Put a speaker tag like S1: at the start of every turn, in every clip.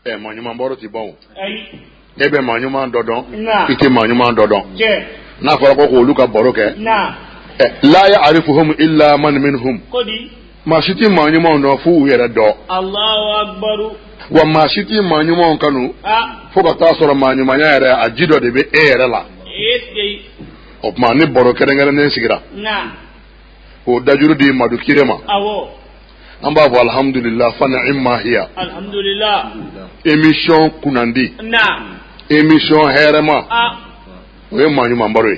S1: Manyuma boro ti bon. Ebe manyuma dodon. Ite manyuma dodon. Na fara ko luka boro ke. La ya'rifuhum illa man minhum. Kodi. Ma shiti manyuma no fu yere do.
S2: Allahu akbar.
S1: Wa ma shiti manyuma kanu. Fo ka ta soro manyuma nya yere ajido de be ere la. O ma ni boro kerengere ne sigira. O dajuru di madu kirema.
S2: Awo.
S1: Amba bo alhamdulillah fa ni'ma hiya.
S2: Alhamdulillah.
S1: Émission kunandi. Émission herema. We manyuma mbaro.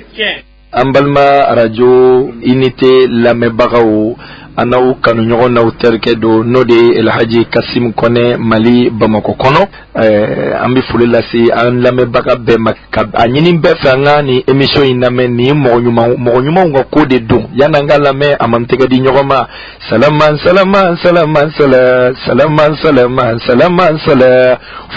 S3: Ambalma radio unité lamebagaw anaw kanu ɲɔgɔn naw terikɛ do n'o de El Hadji Kasim Kone Mali Bamako kɔnɔ an bɛ foli lase an lamɛnbaga bɛɛ ma ka a ɲini bɛɛ fɛ an ka ni émission in lamɛn ni mɔgɔ ɲumanw ka ko de don yan'an ka lamɛn a man tɛgɛ di ɲɔgɔn ma salaman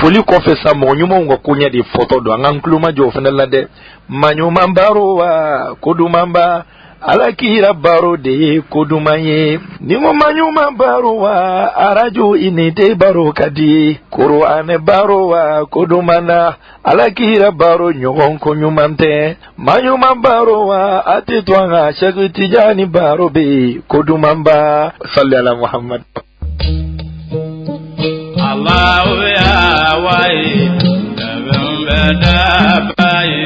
S3: foli kɔfɛ sa mɔgɔ ɲumanw ka ko ɲɛ de fɔtɔ don an k'an tulo majɔ o fana la dɛ maɲuman baro wa koduman ba alakira baro de koduman ye ni ko maɲuman baro wa arajo inite baro kadi koro ane baro wa koduman na alakira baro ɲɔgɔn ko ɲuman tɛ maɲuman baro wa a tɛ to an ka Seku Tijani baro be koduman ba salli ala Muhammad.
S2: Allahu ya wai da bayi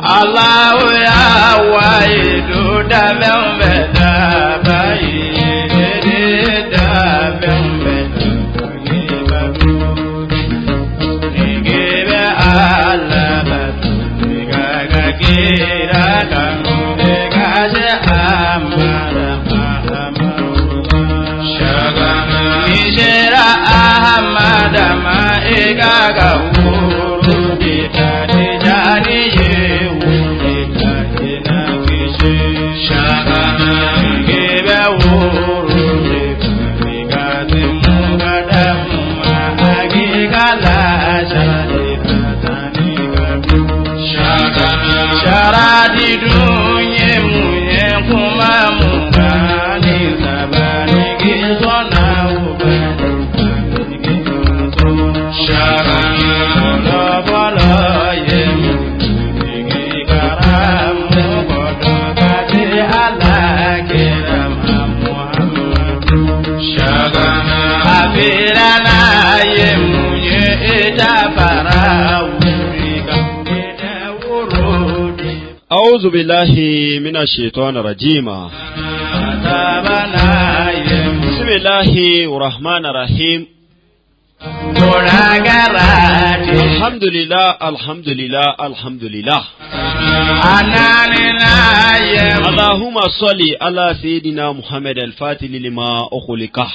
S2: Allahu ya waidu da membeda bayi da membeda ngebe Allah gaga gira kange gaje amara shagana nijera ahmada ma gaga uru ditani jani Sharadi dunye munye kuma mungani sabani gizona ubani gizona sharani bolo bolo ye munye karamu bodo kati alakira Muhammad shagana abirana ye munye etafara أعوذ بالله من الشيطان الرجيم بسم الله الرحمن الرحيم الحمد لله الحمد لله الحمد لله اللهم صل على سيدنا محمد الفاتح لما أخلقه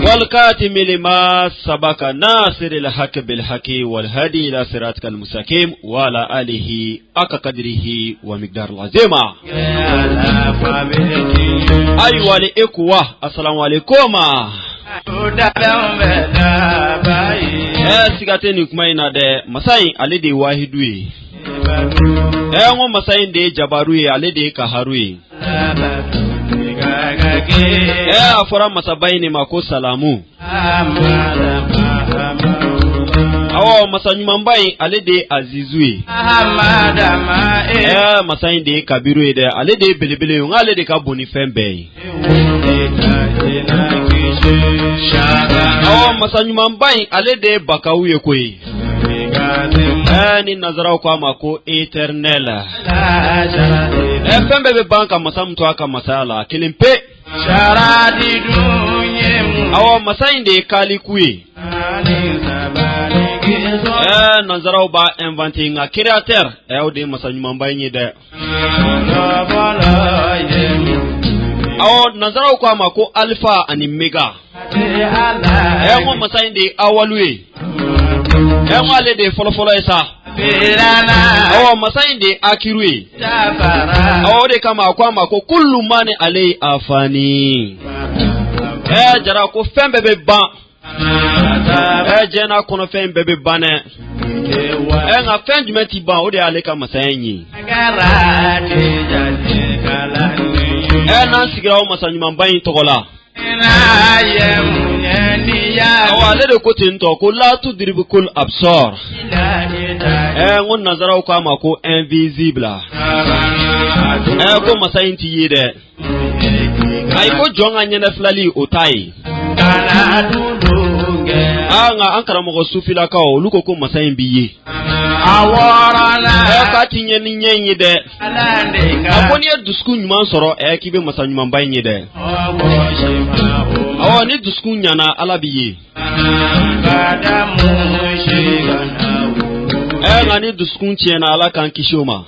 S2: والكاتم لما سبق ناصر الحق بالحق والهدي إلى صراطك المستقيم وعلى آله حق قدره ومقدار العظيم. أيها الإخوة السلام عليكم. Sigateni kumaina de masai alede wahidui. Ngo masai de jabarui alede kaharui. Afora masabaini mako salamu. Awo masanyumambai alede azizui. Masai de kabiru de alede belebele yung alede kaboni fembe. Awo masanyumambai alede bakauye kwe. Ni nazarau kwa mako eternel. Fembe be banka masamtu aka masala kilimpe. Sharadi dunye mu. Awo masainde kalikui. Nazarau ba inventing a créateur. Ode masanyumambai nyide. Awo nazarau kwa mako alpha and omega. Ngo masainde awalue. Ngo alede folofolo esa. Awo masainde akirui. Awo de kama kwa mako kullu mani alai afani. Jara ko fembe be ban. Jena kono fembe be bane. Nga fenjumenti ban o de ale kama sayenyi. n'an sigira o masa ɲumanba in tɔgɔ la ale de ko ten tɔ ko la tudribul absar ngo nazaraw k'a ma ko invisible ko masa in ti ye dɛ ayi ko jɔn ka ɲɛnɛfilali o t'a ye nka an karamɔgɔ sufilakaw olu ko masa in b'i ye k'a ti ɲɛ ni ɲɛ in ye dɛ a ko n'i ye dusukun ɲuman sɔrɔ k'i bɛ masa ɲumanba in ye dɛ ni dusukun ɲana ala b'i ye nka ni dusukun tiɲɛna ala k'an kisi o ma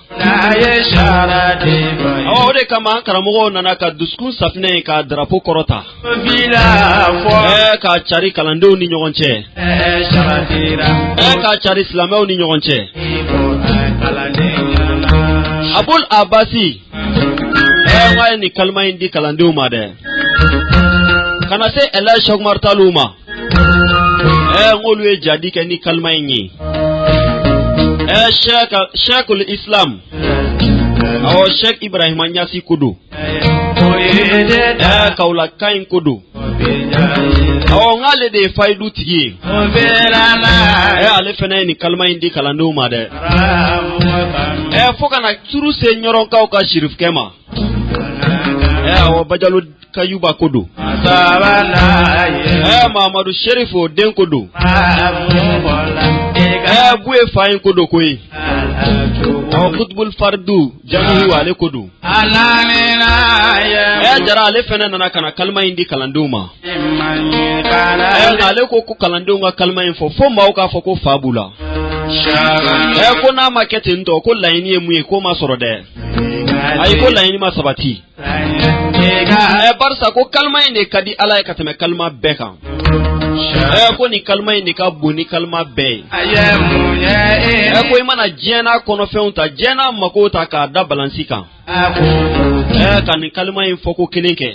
S2: o de kama an karamɔgɔw nana ka dusukun safinɛ ka darapo kɔrɔta ka cari kalandenw ni ɲɔgɔn cɛ ka cari silamɛw ni ɲɔgɔn cɛ abul abasi nka ye nin kalima in di kalandenw ma dɛ kana se Elhaj Cheikh Umar Talu ma ngolu ye jadi kɛ ni kalima in ye Sheikhul Islam Sheikh Ibrahim Nyasi Kodo Kaula Kain Kodo ngale de faidu tigi ale fana ni kalma indi kalando ma de fo kana turu se nyoron kaw ka shirif kema bajalu Kayuba Kodo Mamadou Sherifo Den Kodo Bouye Fayin Kodo koy Kutbul Fardu Jamihu Ale Kodo jara ale fene nana kana kalma indi kalanduma ale ko kalandunga kalma info fo maw ka fo ko fabula ko na makete ndo ko laini emu ko ma soro de ay ko laini ma sabati barsa ko kalma inde kadi ala ka teme kalma beka ko ni kalma inde ka boni kalma be ko imana jena kono feunta jena makota ka da balansika kan ni kalma info ko kelenke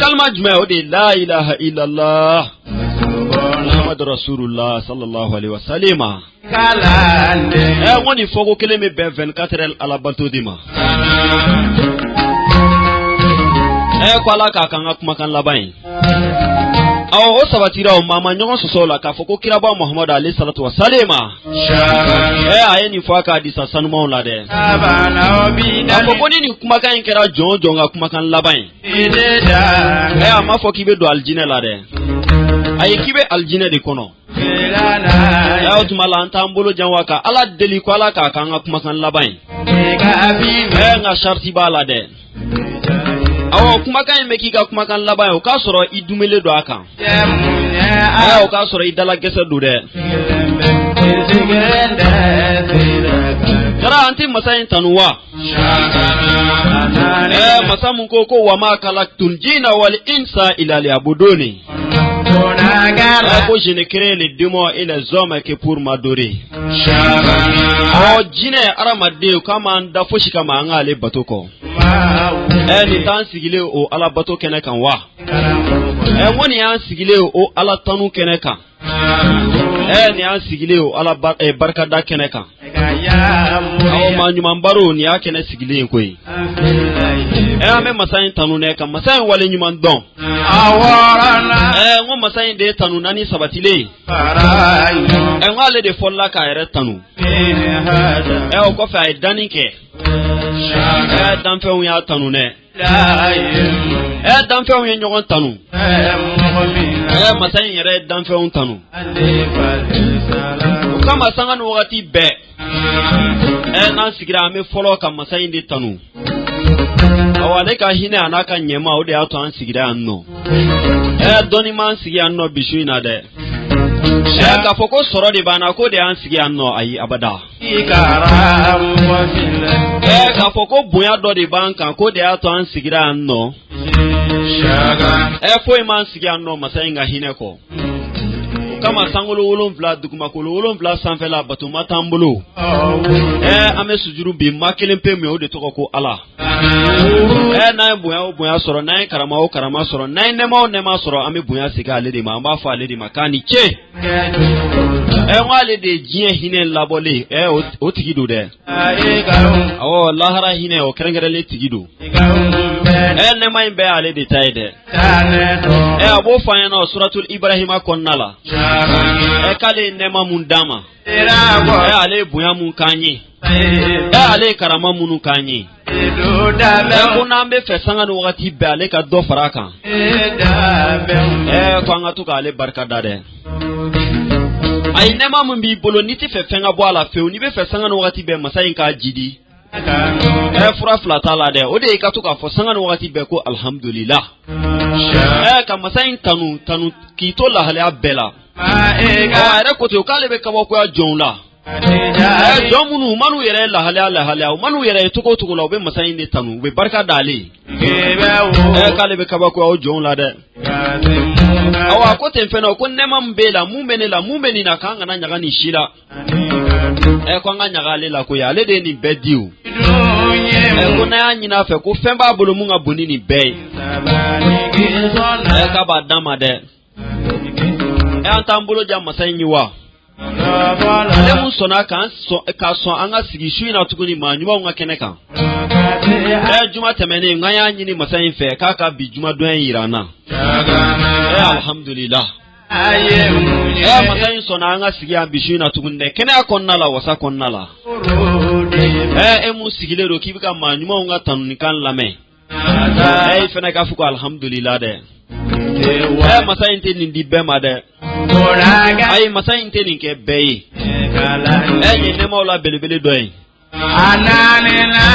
S2: kalma juma o de la ilaha illallah Muhammad Rasulullah sallallahu alaihi wasallam kalande woni fogo keleme be 24 heures ala banto dima ko ala ka kan kuma kan labai o sabatira o mama nyon sosola ka foko kiraba Muhammad alayhi salatu wasallam ayeni faka disa sanuma on lade foko ni kuma kan kera jonjo nga kuma kan labai ama foki be do aljina lade ay kibe aljina de kono tumala antambolo janwaka ala deli ko ala ka kan kuma kan labai nga sharti bala de kuma kan meki ka kuma kan labai o ka soro idumele do aka o ka soro idala gese do de kara anti masayin tanuwa masamun ko wa ma kalaktul jinna wal insa ila liyabuduni je ne crée les démons et les hommes que pour m'adorer. Jine aramade kama nda foshi kama ngale batoko. Ni tan sigile o ala bato kene kan wa. Woni an sigile o ala tanu kene kan. Ni an sigile o ala barkada kene kan. Ma nyumambaro ni akene sigile koyi. Ame masayin tanu ne kan masayin wale nyuman don. Ngo masayin de tanu nani sabatile. Ngale de folla ka ere tanu. O ko fa daninke. Dan fe on ya tanu ne. Dan fe on ye nyogon tanu. Masayin ere dan fe on tanu. Kama sanga no wakati be. Nan sigira ame follow ka masayin de tanu. Awale ka hine anaka nyema o de ato an sigira anno. Doni man sigira anno bishu ina de. Ka foko soro de bana ko de an sigira anno ayi abada. Ka foko buya do de banka ko de ato an sigira anno. Foi man sigira anno masayinga hine ko. Kama sangolo wolon vla duguma ko wolon vla sanfela batuma tambulo ame sujuru bi makelen pe me o de toko ko ala na buya soro na karama o karama soro na nema soro ame buya siga ale de ma ba fa ale de makani che wale de jie hine labole o tigido de lahara hine o kerengere le tigido nema imbe ale de taide abo fanyana suratul ibrahima konnala kale nema mundama ale buya mun kanyi ale karama munu kanyi kuna mbe fesanga no wakati be ale ka do faraka ko anga tuka ale barka dade ay nema mun bi bolo niti fe fenga bo ala fe oni be fesanga no wakati be masayin ka jidi fura flata la de o de ka tuka fo sanga no wakati be ko alhamdulillah ka masayin tanu ki to la hale abela re ko to kale be ka bo ko jonla jomunu manu yere la hale manu yere tuko la be masayin de tanu be barka dale kale be ka bo ko jonla de awa ko temfena ko nema mbela mumbeni na kanga na nyaga ni shira ko nga nyaga le la ko ya le de ni bediu ko na nyina fe ko femba bolo mu nga boni ni be ka ba dama de antambulo jama sanyi wa le mu sona kan ka so anga sigi shu na tukuni manyuma nga keneka juma temene nga ya nyini masanyi fe ka bi juma do yirana alhamdulillah masayin sona anga sigi ambishu na tugunde kene akonnala wasa konnala emu sigile do kibika manyuma unga tanunikan lame fena ka fuko alhamdulillah de masayin tenin di bema de masayin tenin ke beyi ne mawla belebele doy anane na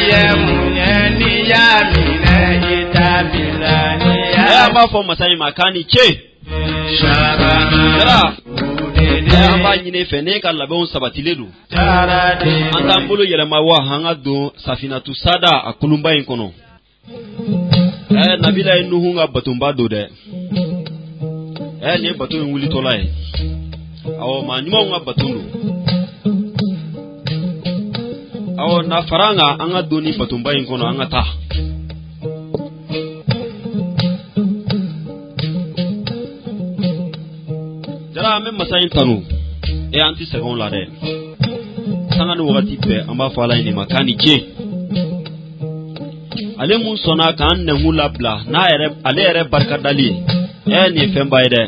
S2: yemunyeni yamine itabilani ma fo masayin makani che Shara amba nyine fene kala be on sabatiledu antambulu yele mawa hanga do safinatu sada akulumba inkono nabila inuhunga batumba do de ne batu wuli tolai awo manyuma nga batundu awo na faranga anga doni batumba inkono anga ta même masayin tanu anti second la de sanga no wakati pe amba fala ni makani je ale mun sona kan ne hula bla na ale barka dali ni femba ide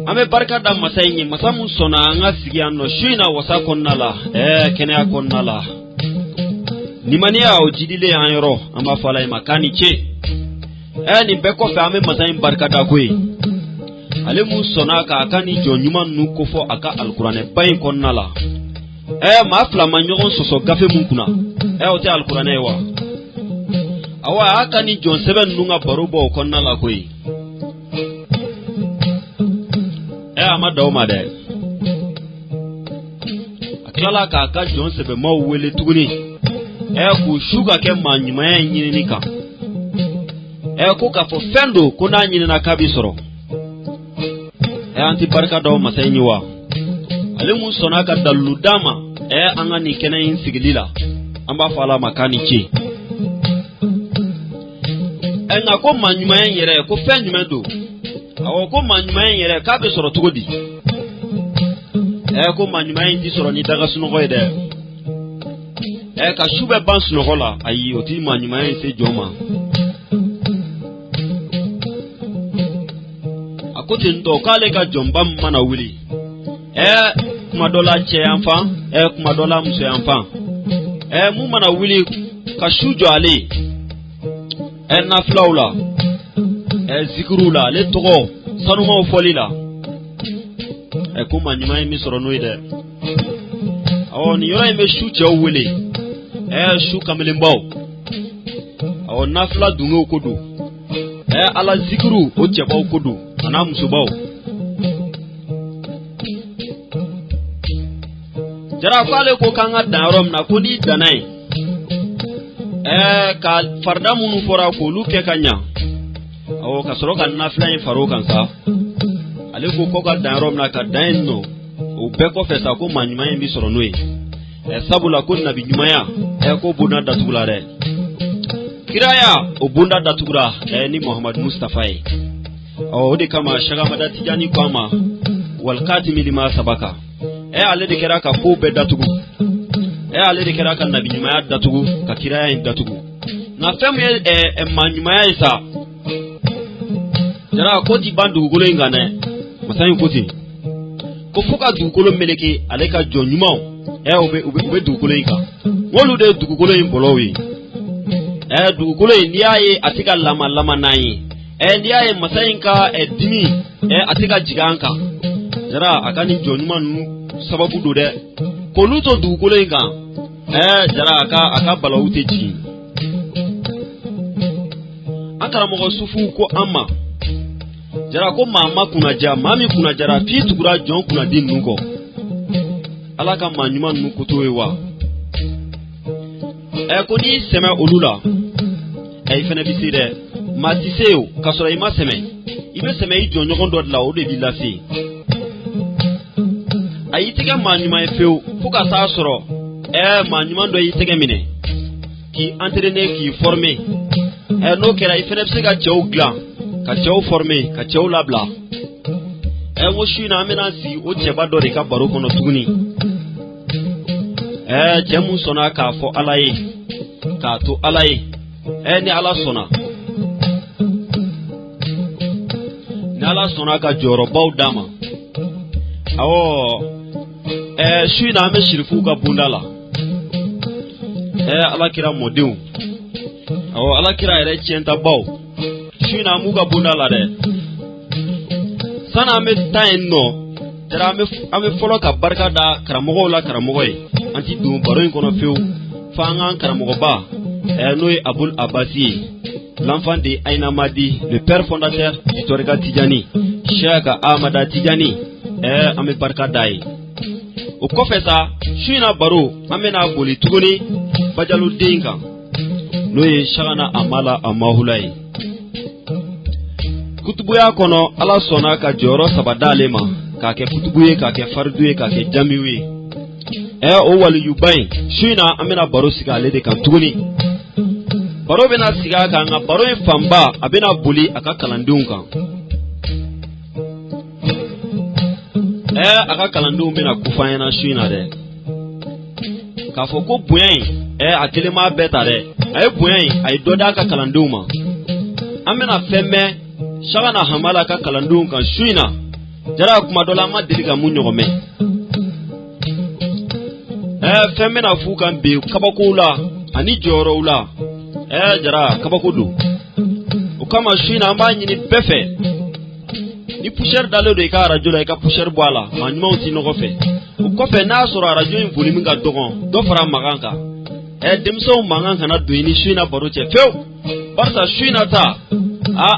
S2: ame barka da masayin masamun sona nga sigi anno shina wasa konnala kene akonnala ni mania o jidile anyoro amba fala makani je ni beko fe ame masayin barka da koi ale mu sona ka akani jonyuma nu kofo aka alqur'ane bayin konnala ma fla manyogon soso gafe mun kuna o te alqur'ane wa awa akani jon seben nunga barubo konnala koi ama dawma de akala ka aka jon sebe ma wele tuguni ku shuga ke manyuma yin ni ka ko ka fo fendo kuna nyin na kabisoro anti barka do masayin wa ale mun sona ka dallu dama anga ni kenayin sigilila amba fala makani ce nga ko manyuma yere ko fenyuma do awo ko manyuma yere ka be soro tugodi ko manyuma yin di soro ni daga sunu goide ka shube ban sunu gola ayi oti manyuma yin se joma akote ndo kale ka jomba mana wuli kuma dola che amfa kuma dola muso amfa mu mana wuli ka shujo ale na flawla zikrula le togo sanuma folila kuma nyima mi soro noide awon yora me shuche wuli shu kamele mbaw awon nafla dungo kodu ala zikru o cheba kodu ana musubaw jara kwale ko kanga darom na kodi danai ka farda munu fora ko luke kanya awo ka soro kan nafla faro kan sa ale ko ka darom na ka daino o be ko fesa ko manyuma yin bi soro noe sabula ko nabi nyumaya ko buna datugula re kiraya o bunda datugura ni Muhammad Mustafa de kama shaga madati jani kwama wal katimi lima sabaka ale de kera ka ko be datugu ale de kera ka nabi nyuma datugu ka kiraya datugu na fem ye manyuma isa jara ko di bandu golo ingane masayin kuti ko fuka du golo meleke aleka jonyuma ube du golo inga wolu de du golo in bolowi du golo ni aye atika lama nayi ni aye masayin ka dimi atika jiganka jara akani jonyuma nu sababu do de ko luto du golo inga jara aka balawute ji akara mo sufu ko amma jara ko mama kuna ja mami kuna jara fi tugura jon kuna din nuko alaka manyuma nuko towewa ko ni sema olula fene biside matiseo kasora ima seme ibe seme i jon nyogon do la o de bilafi ayitiga manyuma efeu fuka sa soro manyuma ndo yitege mine ki entraîner ki former no kera fene bisega chawgla ka chaw formé ka chaw labla wo shina amena si o cheba do ka baro kono tuguni jemu sona ka fo alaye ka to alaye ni ala sona ka joro baw dama awo shina ame shirifu ka bundala ala kira modeu awo ala kira ere chenta baw shina muga bundala de sana me tayin no tera ame folo ka barka da karamogo la karamogo yi anti dum baro kono feu fanga karamogo ba noy Abul Abbasi l'enfant de Aina Madi, le père fondateur du Torika Tidjani, Cheikh Ahmada Tidjani ame barka dai o kofesa shina baro amena boli tugoni bajalu dinga noy shagana amala amahulai kutubuya kono ala sona ka joro sabadalema ka ke kutubuye ka ke farduye ka ke jamiwe o wali yubai shina amena baro siga lede kan tuguni baro bena siga ka nga baro famba abena buli aka kalandunga aka kalandunga bena kufanya shina de ka foko buyen atelema beta de ay buyen ay doda aka kalandunga amena femme shagana hamala ka kalandun kan shuina jara kuma dola ma diliga munyogome femena fukan be kabakula ani joro ula jara kabakudu o kama shuina amba nyini befe ni pusher dalo de ka rajola ka pusher bwala manmauti no gofe o kofe na soro rajo in volume ga dogon do fara maganka demso maganka na do ni shuina baroche few barsa shuina ta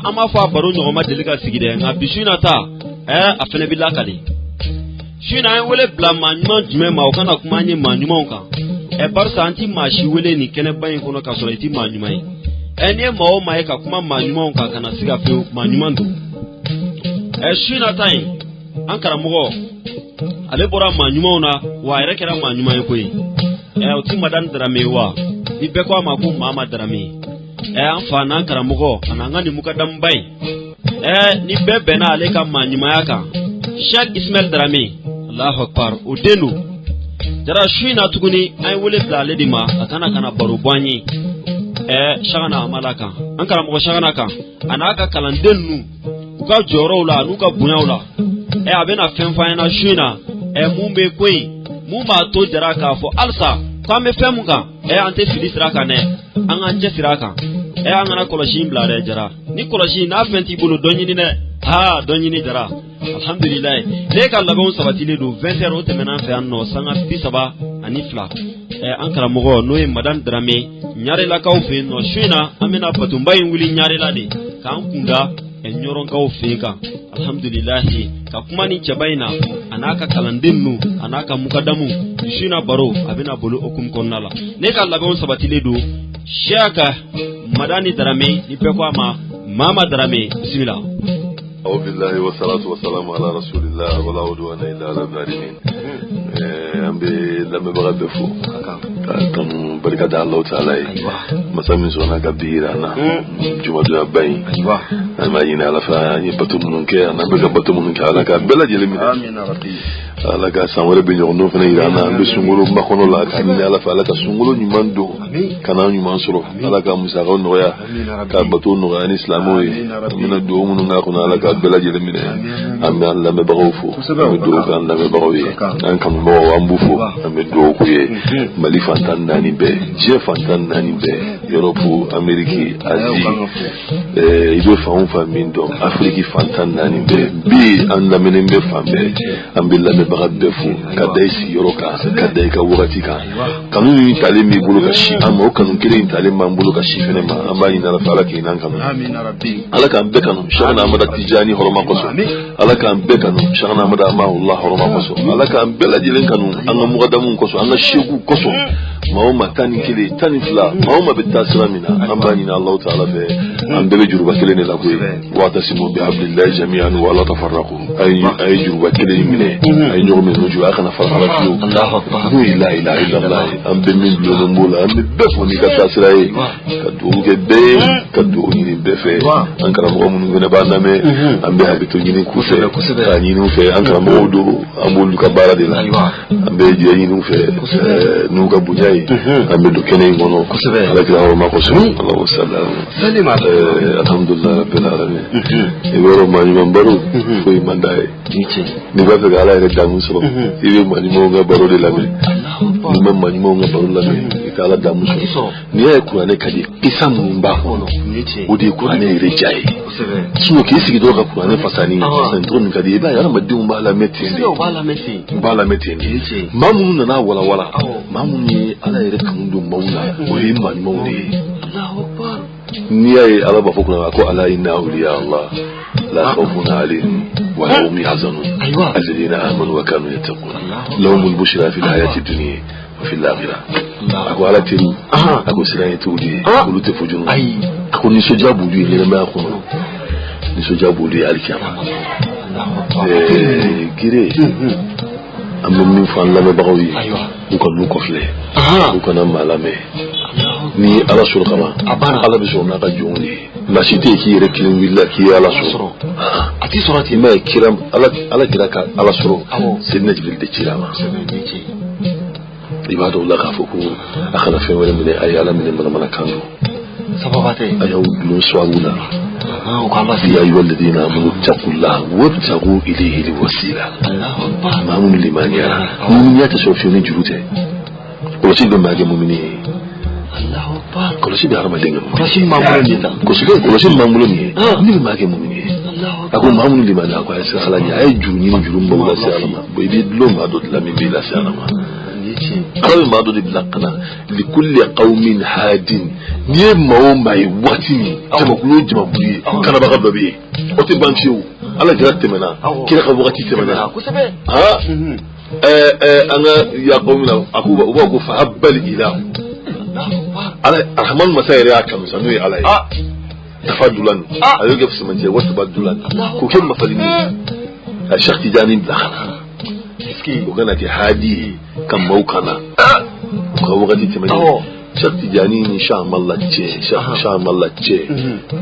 S2: ama fa baro nyoma deliga sigide nga bishuna ta afene bilakali shina wele blama nyuma jume ma okana kuma nyi manyuma onka barsa anti mashi wele ni kene bayin kono kasoro iti manyuma yi ene ma o ma ka kuma manyuma onka kana siga fe manyuma ndo shina tai ankara mugo ale bora manyuma ona wa ere kera manyuma yi koyi oti madan dramewa ni bekwa ma ko mama drame anfa na karamugo ananga ni mukadam bay ni bebe na aleka manyima yaka Sheikh Ismail Drame Allahu Akbar udenu jara shuina tuguni ay wole blale dima akana kana baru bwanyi shagana malaka an karamugo shagana ka anaka kalandennu uka joro la nuka bunyawla abena femfana shuina mumbe koi mumba to jara ka fo alsa kwame femuga ante filisra kane anga nje siraka angana koloshi blare jara ni koloshi na fenti bulu donyini ne donyini jara alhamdulillah le ka labon sabatile do 20h o temena fe anno sanga bisaba anifla ankara mogo noy madame Drame nyare la kaw fe no shina amena batumbai wuli nyare la de kan kunda nyoron kaw fe ka alhamdulillah ka kuma ni chabaina anaka kalandinnu anaka mukadamu shina baro abena bulu okum konnala ne ka labon sabatile do Shaka Madani Drame ni pekwa mama Drame bismillah.
S4: أعوذ بالله والصلاة والسلام على رسول الله ولا عدوان إلا على الظالمين. أم لما بغض فو تم بركة الله تعالى مسامين سونا كبيرة أنا جمعة باين أنا ما ينال فاني بتومنك أنا بقى بتومنك على كبلا جلمي. آمين ربي. ala ka san wɛrɛ bɛ ɲɔgɔn n'o fana yira an na an bɛ sunkalo makɔnɔ la ka ɲini ala fɛ ala ka sunkalo ɲuman don ka n'an ɲuman sɔrɔ ala ka musakaw nɔgɔya ka bato nɔgɔya ni silamɛw ye an bɛna dugawu minnu k'a kɔnɔ ala ka bɛɛ lajɛlen minɛ an bɛ an lamɛnbagaw fo an bɛ dugawu k'an lamɛnbagaw ye an kanubagaw an b'u fo an bɛ dugawu k'u ye mali fantan naani bɛɛ diɲɛ fantan naani bɛɛ yɔrɔpu ameriki azi i bɛ fan o fan min dɔn afiriki fantan naani bɛɛ bi an lamɛnnen bɛ fan bɛɛ an bɛ lamɛnbaga bɛɛ fo ka da i sigiyɔrɔ kan ka da i ka wagati kan kanu min talen b'i bolo ka si an ma o kanu kelen in talen b'an bolo ka si fɛnɛ ma an b'a ɲini ala fɛ ala k'i n'an kanu ala k'an bɛɛ kanu shaykhana amada tijani hɔrɔma kosɔn ala k'an bɛɛ kanu shaykhana amada amahullah hɔrɔma kosɔn ala k'an bɛɛ lajɛlen kanu an ka mugadamu kosɔn an ka sheku kosɔn maa o ma 12 12 maa o ma bɛ taa sira min na an b'a ɲini alahu taala fɛ an bɛɛ bɛ juruba kelen de la koyi wa'tasimu bihablillahi jami'an wa la tafarraqu a ye juruba kelen in minɛ a ye ɲɔgɔn minɛ o jugu a kana fara fara fiyewu n'o ye la ilaha illallah ye an bɛɛ min dulonnen b'o la an bɛ bɛɛ fɔ n'i ka taa sira ye ka dugawu kɛ bɛɛ ye ka dugawu ɲini bɛɛ fɛ an karamɔgɔ minnu fana b'an lamɛn an bɛ hakɛto ɲini k'u fɛ k'a ɲini u fɛ an karamɔgɔw don an b'olu ka baara de la an bɛ jɛ ɲini u fɛ n'u ka bonya ye an bɛ don kɛnɛ in kɔnɔ ala kira hɔrɔma kosɔn alahu salam alhamdulilahi rabbil alamin i bɛ yɔrɔ maa ɲuman baro foyi man d'a ye n'i b'a fɛ ka ala yɛrɛ damu sɔrɔ i bɛ maa ɲumanw ka baro de lamɛn n'i ma maa ɲumanw ka baro lamɛn i ka ala damu sɔrɔ n'i y'a ye kuranɛ ka di kisa minnu b'a kɔnɔ o de ye kuranɛ yɛrɛ diya ye k'i sigi dɔrɔn ka kuranɛ fasani tɔgɔ min ka di i b'a ye adamadenw b'a lamɛn ten de u b'a lamɛn ten de maa minnu nana walawala maa minnu ye ala yɛrɛ kanu don maaw la o ye maa ɲumanw de ye n'i y'a ye ala b'a fɔ kunna ko ala inna awliya allah la khawfun alayhim wa la hum yahzanun alladhina amanu wa kanu yattaqun lahumul bushra fil hayati dunya wa fil akhirah ako ala teri ako siran ye t'u ye olu tɛ fo junu ako nisɔndiya b'olu ye ɲɛnamaya kɔnɔ nisɔndiya b'olu ye alikiyama gire an bɛ min fɔ an lamɛnbagaw ye u ka n'u kɔfilɛ u kana maa lamɛn ni ala sɔrɔ kama ala bɛ sɔrɔ n'a ka jɔnw de ye maa si tɛ yen k'i yɛrɛ kelen wulila k'i ye ala sɔrɔ a tɛ sɔrɔ ten mɛ kira ala kira ka ala sɔrɔ Seydina Jibirili de cira a ma i b'a dɔn o la k'a fɔ ko a kana fɛn wɛrɛ minɛ a ye ala minɛ manamanakan don a y'aw dulon suwagu la يا أيها الذين آمنوا اتقوا الله وابتغوا إليه الوسيلة ما من لمن يرى من يتشوفون جروته كل شيء بما جاء مؤمنين كل شيء بحرم الدين كل شيء معمولني من ما جاء مؤمنين أقول ما من لمن أقول سألني أي جوني من جرم بولا سألما بيبيد لهم هذا لم يبلا سألما قال ما دو بلقنا لكل قوم هاد ني ماو ماي واتني كما كلو جما بي كان بغا ببي اوتي بانشيو على جرات منا كي خا وقتي تمنا ها انا يا قومنا اكو فابل اله على الرحمن مسائر يا كم سنوي علي تفضلا ايوه في سمنجه وتبدلا كو كم مفلني الشيخ تجاني بلقنا وكانت هادي كم موكنا وقتي تمني شيخ تجاني ان شاء الله تشي شاء الله تشي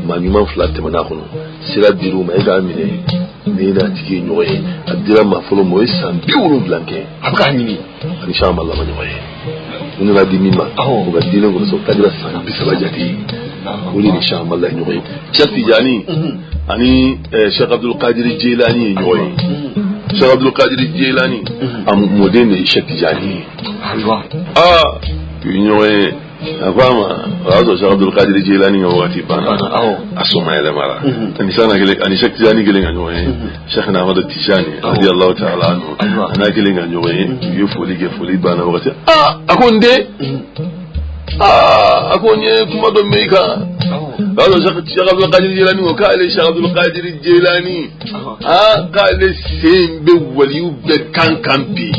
S4: ما نيمان فلات منا كنو سيرا بيرو ما يغا ميني نينا تيجي نوي اديرا ما فلو موي سان بيورو بلانكي ابقى نيني ان شاء الله ما نوي نينا دي ميما وغادينا كنو سو تاغلا سان بسباجاتي ولي ان شاء الله نوي شيخ تجاني اني شيخ عبد القادر الجيلاني نوي شيخ عبد القادر الجيلاني ام مودين شيخ تجاني ينوي أفهم هذا شيخ عبد القادر الجيلاني هو تيبانا أسمع إلى مرة أنا كلي أنا شك تجاني كلي عنوي شيخنا أحمد التجاني رضي الله تعالى عنه أنا كلي عنوي يفولي بانا وقتي أكون دي أكون كم أدم ميكا هذا شيخ عبد القادر الجيلاني وقال شيخ عبد القادر الجيلاني قال سين بوليو بكان كامبي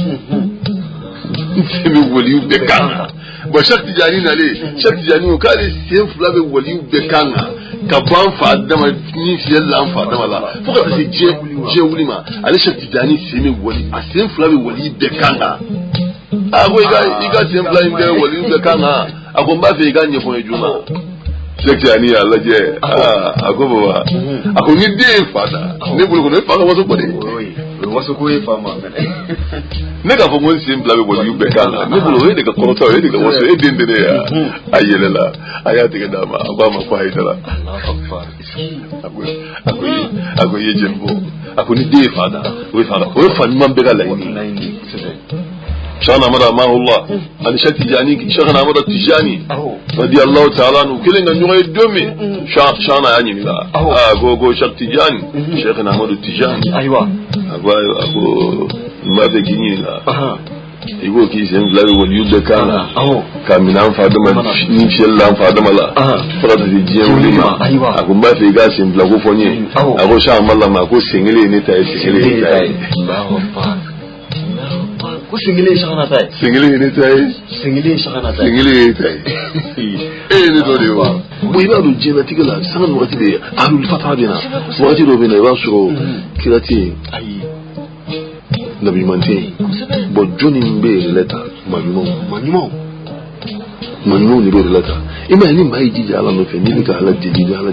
S4: سين بوليو بكان ba shakti jani na le shakti jani ko kale sen fula be waliyu be kanga ka ban fa dama ni fiel la fa dama la fo ka se je wuli ma ale shakti jani sen wali a sen fula be waliyu be kanga a ko iga sen fula be waliyu be kanga a ko ba fe iga nye fo ejuma shakti jani Allah je a ko baba a ko ni de fa da ne bulu ko ne fa ko so ko de
S3: wasu ko fama
S4: ne ka fongo sim blabe bo yu be kala ne bulo ne ka kono taw ne ka wasu e dende ne ya ayele la ayati ga dama ba ma ko haidara ako ye jembo ako ni de fada we fa man be gala ni شانا مدى ما الله أنا شاك تجاني شانا مدى تجاني رضي الله تعالى عنه كلنا نجوا يدومي شانا يعني لا go شاك تجاني شيخنا مدى تجاني
S3: أيوة
S4: أبو ما تجيني لا يقول كي سين بلاي وليود كانا كامينا فادما نيشل لا فادما لا فرد تجيه ولما أبو ما في جالس سين بلاغو فني أبو شان مالا ما أبو سينغلي نتاي سينغلي
S3: singile shakana tay
S4: singile ni tay
S3: singile shakana tay
S4: singile tay ni do de wa bo ina do jina tigala sanan wakati de alu fata bina wakati do bina wa so kirati
S3: ayi
S4: nabi mante bo joni mbe leta manyumo ni be leta ima ni mai jija ala no fe ni ka ala jiji ala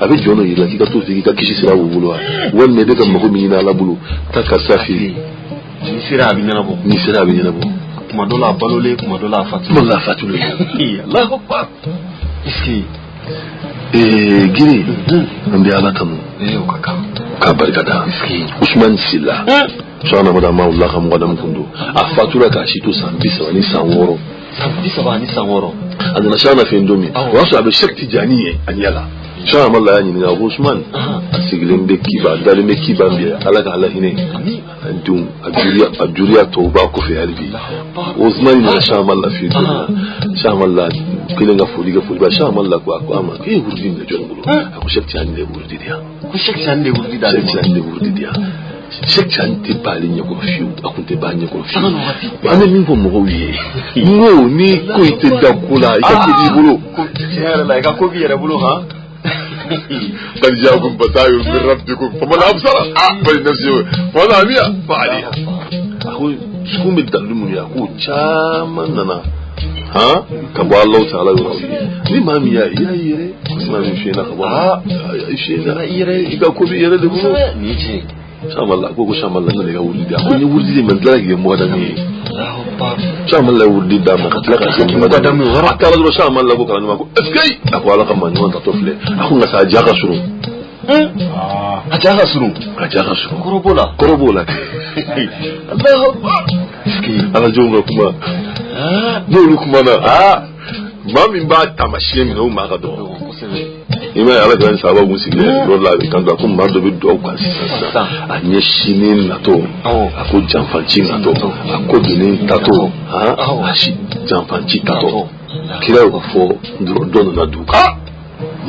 S4: abe jono yila ki ka to fi ka kishi sira wo bulo won ne de ka mako mi na ala bulu takasafi
S3: ni sira bi nyana bo kuma dola balole kuma dola fatule Allahu akbar iski gini ambi ala tamu ka barkada iski Usman Silla shana mada ma Allah kam gadam kundu afatura ka shi to sambisa wani sanworo adana shana fe ndomi wasu abe shakti janiye anyala shana malla yani ni Usman asigilin be kiba dale me kiba mbi alaka Allah hine dum ajuriya tauba ko fi halbi Usman ni shana malla fi shana malla kilenga fuli ba shana malla ko ama ke hurdin da jongulu ko shakti ande hurdi dia shakti ande bali nyako fi akunte ba nyako fi ane min ko mo wiye no ni ko ite dakula ikati di bulo yara la ka ko biya bulo ha
S4: قد جاءكم بصائر من ربكم فمن أبصر فلنفسه ومن عمي فعليها أخوي شكون بتدلمني يا أخوي شامننا ها كبوا الله تعالى يقول لي ما ميا يا يري ما مشينا كبوا يشينا يري إذا كوبي يري دبلو
S3: نيجي
S4: شام الله كوكو شام الله نلقى ولدي أخوي ولدي من تلاقي مودني شام الله ولدي دام كتلاقي مودني حتى لو شام الله بكرة نما اسكي أخو على كمان نوان تطفل أخو نسا جاكا شرو
S3: أجاكا شرو
S4: كروبولا الله اسكي أنا جونغ كما نقول كما ما من بعد تمشي من هو ما قدو ima ala kan saba musike rola be kan ko mando be do kwa sisa anye shinin nato ako jamfanchi nato ako dinin tato ashi jamfanchi tato kila ko do na duka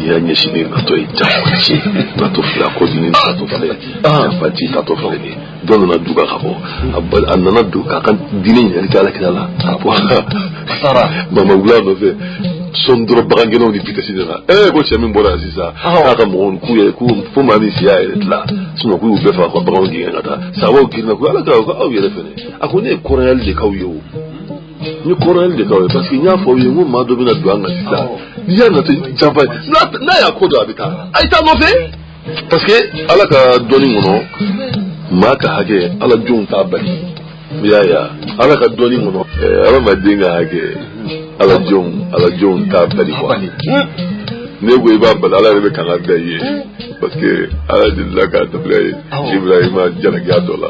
S4: ya nye shinin nato jamfanchi nato fla ko dinin tato fle jamfanchi tato fle do na duka kabo abal anana duka kan dinin ya kala kala apo
S3: sara
S4: mama wula no fe sondro bagangeno ni pitasidena ko chemi mbora sisa aka mon kuye ku fuma ni siya etla sino ku be fa ko bagangi ngata sawo kirna ku ala ka aw yele fene akone koral de kawyo ni koral de kawyo parce que nya fo yo mo ma do bina do anga sisa ya na te jampa na ya ko do abita ay ta no fe parce que ala ka doni ngono ma ka hage ala jun ta bali ya ala ka doni ngono ala ma dinga hage ala jon ta bali quoi ne go iba bal ala rebe kan da yi parce que ala dilla ka ta play Ibrahima jala ga dola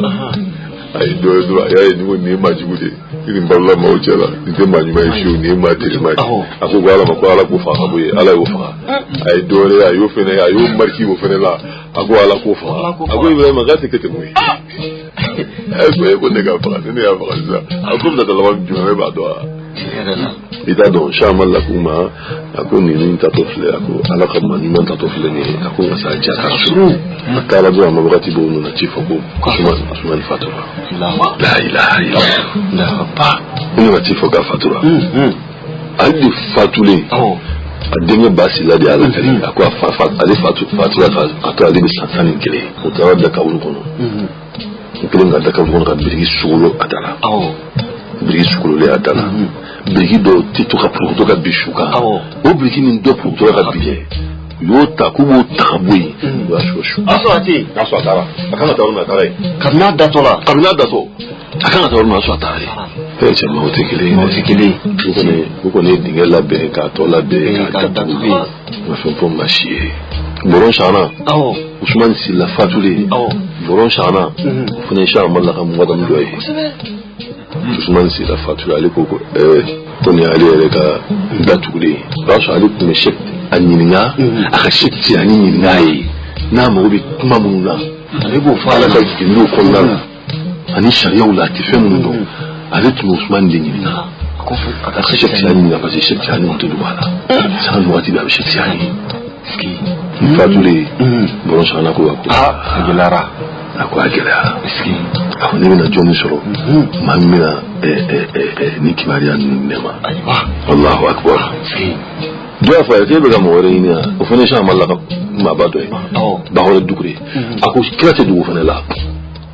S4: ay do ya ni woni ma jigude ni balla ma ojala ni te ma ni ma shi ni ma te ma ako wala ma ko ala ko fa abuye ala yo fa ay do ya yo fene ya yo marki wo fene la ako ala ko fa ako Ibrahima ga te kete moy ay ko ne ga fa ne ya fa sa ako da la wa juma ba do ida don shamal la kuma ako ni tatofle ako ala kama ni man tatofle ni ako ngasa jaka suru kala do ma wakati bo no chifo ko Usman Fatura la ilaha illallah pa ni ma chifo ka Fatura adi fatule adenye basi la de ala kali ako ali Fatura ka ali bi sansani kele utawadda ka wulu kono kele ngada ka wulu ka birigi sulo atala birigi sulo le atala birigi do tito ka pro to ka bishuka o birigi ni do pro to ka biye yota kubo tabui washo
S2: aswati
S4: aswatara akana taona tare
S2: kabna datola
S4: akana taona aswatare eche motikili kuko ne dingela be ka tola be ka tabi mafo machie boron shana Ousmane Silla fatuli boron shana fune sha malla kam wadam doy Ousmane Silla fatuli ale koko koni ale reka datuli rasha ale kuma shek anyininga aka shekti anyininga yi na mo bi kuma munna ale bo fala ka kindu konna ani sharia wala tifemu ale tu Ousmane dinina aka shekti anyininga parce que shekti anyininga to dubala sa mo ati ba shekti anyininga ski fatuli boron shana ko agilara ako agilara ski ni na joni soro mamina ni kimaria nema Allahu akbar ski dua fa yake be ga mo wore ni o fene sha mallaka ma ba do ba hore dugure ako kirate dugu fene la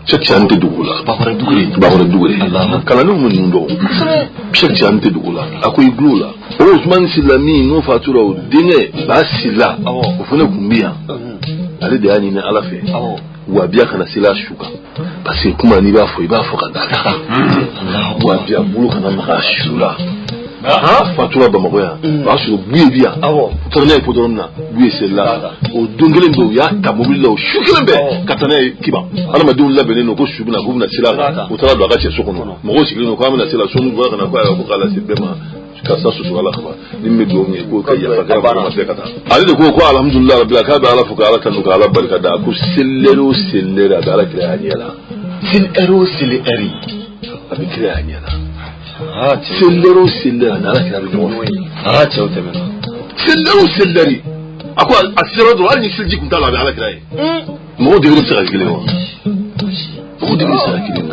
S4: shekti ante dugula ba hore dugure kala no mun ndo shekti ante dugula ako iglula Ousmane Silla no fatura o dine ba sila o fene kumbia ale de ani na alafe wa biya kana sila shuka parce kuma ni ba fo kadaka wa biya bulu kana maka shula fatura ba magoya ba su buye biya torne ko doronna buye sela o dongelen do ya tabobilla o shukelembe katana kiba ala madun labene no ko shubuna gubna sila o tara do ga che sokono mo ko sigino ko amna sila sonu ba kana ko kala sibema kasa su wala khaba nimmi do ngi ko kay ya faga ba ma sekata ali de ko alhamdulillah rabbil alamin ala fuka ala tanu ala barka da ku sellera da ala kira anyala silleri abi kira anyala sellera na ala kira bi no chawte men selleri akwa asira do ali silji kun tala ala kira mo de ko sira kile mo de ko sira kile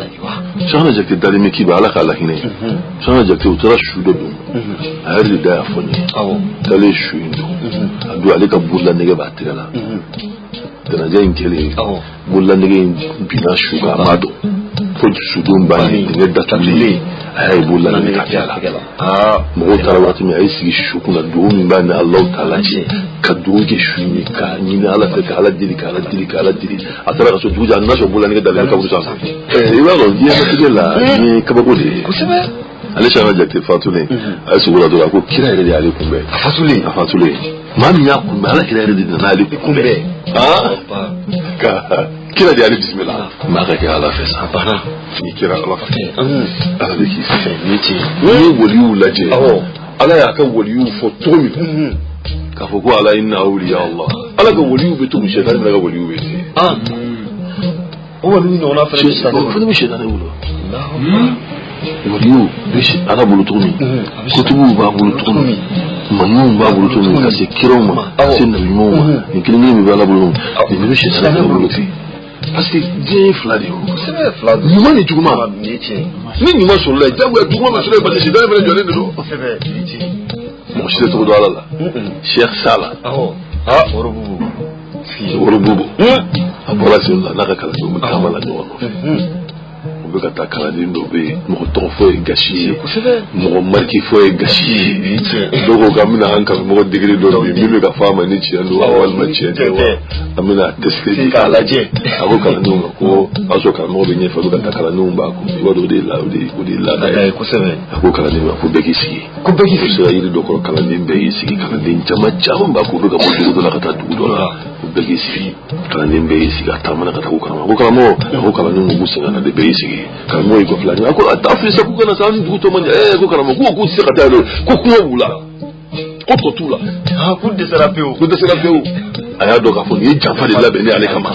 S4: shana jakti dali me ki ba ala kala hine shana jakti utara shudo do ayri da foni dali shuindo adu alika bulla nege batirala dana jayin kele bulla nege bina shuga mado ko sudum bani nege datuli ay bulla nege katala mo tara wati mi ay sigi shukuna do min bani Allah taala ci ka doge shuni ka ni ala fe ka ala dili atara ka so duja na so bulla nege dali ka busa iwa lo dia ka tela ni ka bagode kusebe ale shana jakti fatule ay sugura do ko kira ire ali kumbe fatule mami ya kumbe ala kira ire na ali kumbe ka kira di ali bismillah ma ka ala fesa bana ni kira ala fesa ala biki sefeti ni woliu laje ala ya ka woliu fotomi ka foko ala inna awliya allah ala ka woliu betu shaytan na ka woliu beti o woliu no na fere shaytan Allah waliyu bishi ala bulutumi kutubu ba bulutumi manun ba bulutumi kasi kiroma kasi nabimoma nikilini mi bala bulutumi ni bishi sana buluti parce que Dieu flade c'est flade nyuma ni juguma ni nyuma sur la jabu ya juguma sur la parce que dans le jolene do c'est vrai mon chef to do ala Cheikh Sala worobubu abola sunna naka kala do mutamala do ka ta kala din do be mo to fo e gashi mo marki fo e gashi dogo gamina hanka mo digri do be mi ga fama ni ci ando wal ma ci do amina testi kala je ako kala no ko aso kala mo be ni fa do ka kala no ba ko do de la ko sebe ako kala ni ko be gisi so yi do ko kala ni be gisi kala din chama chama ba ko do ga mo do la ka ta do la ko be gisi kala ni be gisi ga ta mana ka ta ko kala no mo gusa na de be gisi kamo iko fulani ako atafisa kuka na sani duto manja ko karamo ko sika talo ko kuwula ko tula ku desera aya do ka fo ni jamfa de labeni ale kama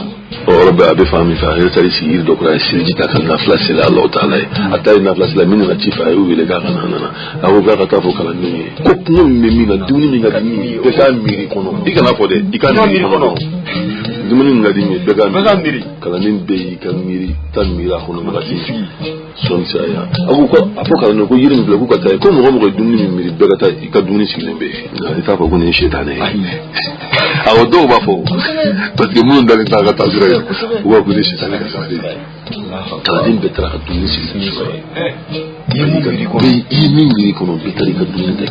S4: rabbi abi fami fa yatari sir do kura sirji ta kan na flasi la Allah taala atay na flasi la min na tifa ayu le ga kana na awu ga ta fo kala ni ko kuno mi na duni mi ga ni be ka miri kono ikana fo de ikana miri kono dumuni ngadi mi be ga miri kala nin be ka miri tan mira kono ma ti son saya awu ko afoka no ko yirin be ko ka tay ko mo ko dumuni mi miri be ga tay ka dumuni silembe na ta fo ko ni shetane awo do ba fo parce que mun dal ta ga ta jira wa ko ni shetane ka sa kala din be tra ka dumuni silembe miri kono be tarika dumuni de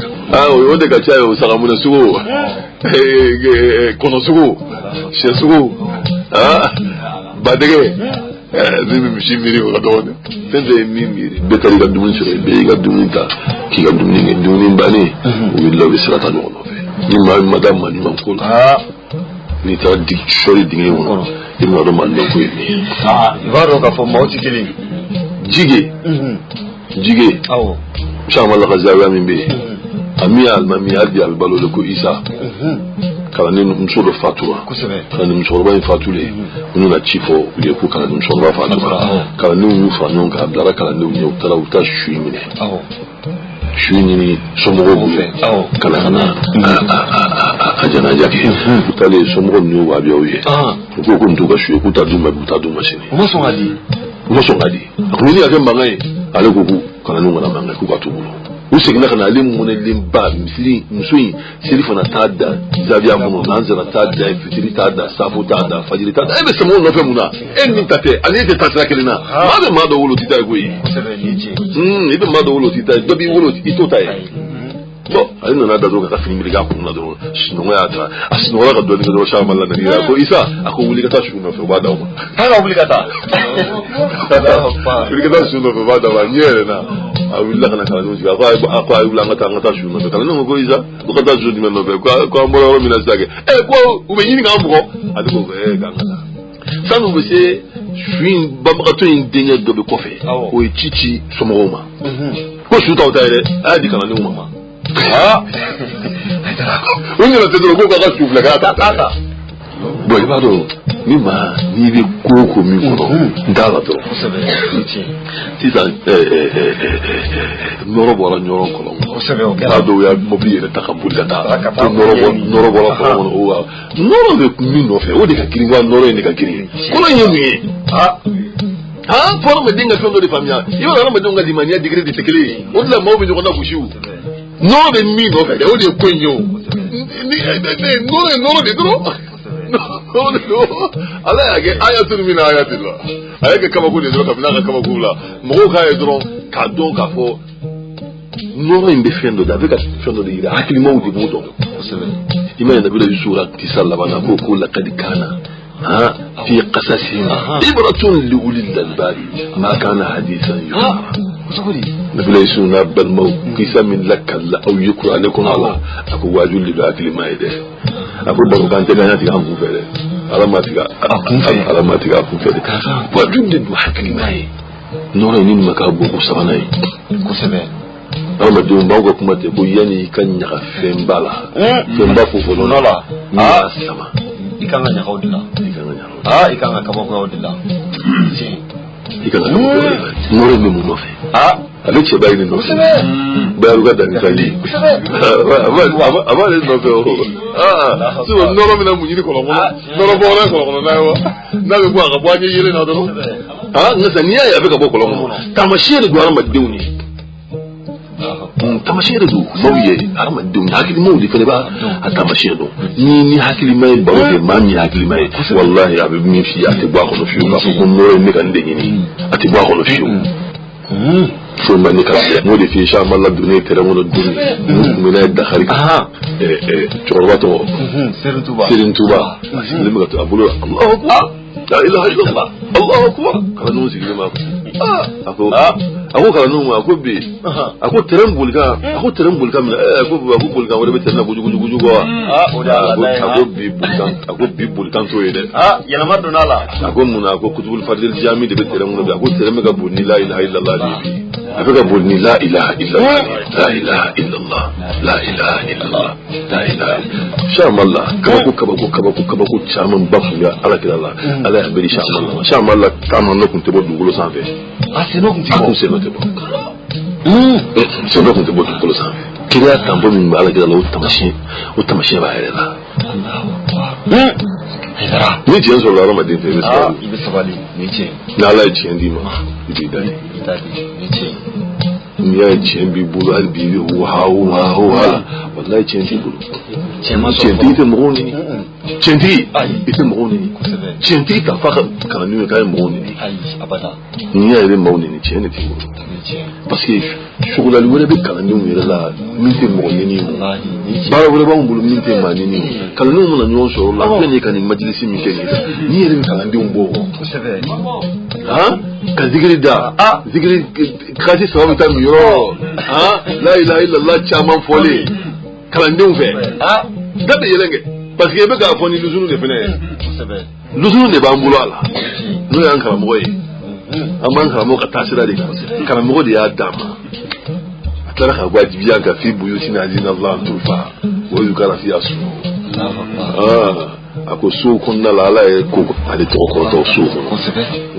S4: o de ka chayo sagamuna sugo kono sugo she sugo badege zibi mishimiri ko kadone tende mimiri be tarika dumuni sure be ga dumuni ta ki ga dumuni bani o billahi sirata no ni madame mani mankul ni ta dictionary dingue wono ibn adam man ko ni varo ka fo mawti kili jige awo chama la gazawa min be ami almami adi albalo le ko isa kala ni msolo fatua kala ni msolo ba fatule unu na chifo ye ku kala ni msolo ba fatua kala ni unu fa nyonga abdara kala ni unu tala uta shuimine awo shuini somogo bufe kala kana ajana jake utale somogo nyu wa biyoye ko ko nduga shuye ku taduma sini mo so ngadi akuni ya kemba ngai ale kuku kana nunga na manga ku katubulo usigina kana ali mun limba misli msui silifa na tada zabia mun nanza na tada fitiri tada safu tada fajiri tada ebe samo no fe muna en tate ali te tatra kelina ma do wolo tita goyi ibe ma do wolo tita dobi wolo tito tai bon ali na da doka ka fini miliga ko na do sino ya ta asino wala ka do ni do sha malla na ni ko isa ako wuli ka ta shu no fe bada ma ha wuli ka ta wuli ka ta shu no fe bada ma nyere na awilla kana kana nuji ko awilla ngata shu no fe kana no ko isa ko ka ta shu ni no fe ko mbolo mi na sage ko umenyini nga mbuko adiko ga ngata sanu bese shuin bamakato indenya dobe kofe o chichi somoma ko shu ta utaire adi kana ni mama wani na tedoro ko ka su flaga ta boy bado ni ma ni be koko mi ko ndala to ti sa noro bola nyoro ko bado ya mobi ne takabula ta noro bola ko o noro be mi no fe o de ka kiri wa noro ne ka kiri ko na yemi pour me dinga fondo de famille yo na me dinga di mania degré de tekele o la mo be ko na bushu no be mi no fe o de kwenyo no de dro no ala yake ayatul min ayatillah ayake kama ko de dro kabina kama ko la mo ka e dro ka do ka fo no imbe fendo da veka fendo de ira akili mo di budo imana da bila sura tisalla bana ko la kadikana في قصصهم عبرة لأولي الألباب ما كان حديثا يوحى نبليسون أب الموت قسم من لك أو يكره عليكم الله أكو واجل لباكل ما يده أكو بروكان تغانياتي أنفو فيه علاماتي أنفو فيه واجل لباكل ما يده نورا ينين مكابو كسباناي Ama dum bawo kuma te boyani kan nyaka fembala femba fofolo nola sama ikanga nyaka odila ikanga kaba ko odila ikanga nore me mu nofe ale che bayini no ba ruga da ngali aba le no fe so noro me na munyini ko noro bora ko na be kwa ka bwanye yele na do ngasa niya ya be ka boko lo tamashiri gwara maduni tamashiri do mawye arama dum hakili mawdi fele ba tamashiri do ni hakili mai baro de mami hakili mai wallahi abi mi fi ati ba ko no fi ka ko no ni kan de ni ati ba ko no fi so man ni ka mo de fi sha malla dunne tere mo dunne mo na da kharika chorwato sirin tuba limu ka abulu Allahu akbar la ilaha illallah Allahu akbar kanu sigi ma ako kala no ako bi ako terembulga min ako bulga wala be terna guju go ako bi bulkan to yede yana madunala ako muna ako kutubul fadil jami de be teremu be ako tereme ga bunni la ilaha illallah ni afika bunni la ilaha illallah la ilaha illallah la ilaha illallah la ilaha shamallah kabako chaman bafu ya ala kila ala ya beri shamallah kama no kunte bo dugulo sanfe seno kunti ko seno te bo seno kunti bo dugulo sanfe kiriya tambo min ala kila lo tamashi ba yela ni tiyan so la ramadan te misali ibe sabali ni ce na la tiyan di ma ibe dai ni ce ni ya tiyan bi bulu al bi wa wallahi tiyan di bulu tiyan di te mo ni tiyan di ite mo ni Tienti ka fa ka nu ka mo ni abada ni ya ile mo ni tienti ti parce que chocolat le wala be kala ni mu la mi te mo ni ba wala ba ngulu mi te ma ni kala no mo na nyon so la pe ni kan ni majlisi mi ke ni ile kala ndi umbo ha ka zikri da zikri kasi sababu ta mi yo ha la ilaha illallah chaman fole kala ndi umfe da be yelenge parce que be ka foni luzunu de fene luzunu de ba mbulo ala no yan kala mo yi amman kala mo ka tasira de kala mo de ya dama atara ka wajibiya ka fi buyutina azina Allah tufa wa yukara fi asu ako so konna la ala e ko ale to ko to so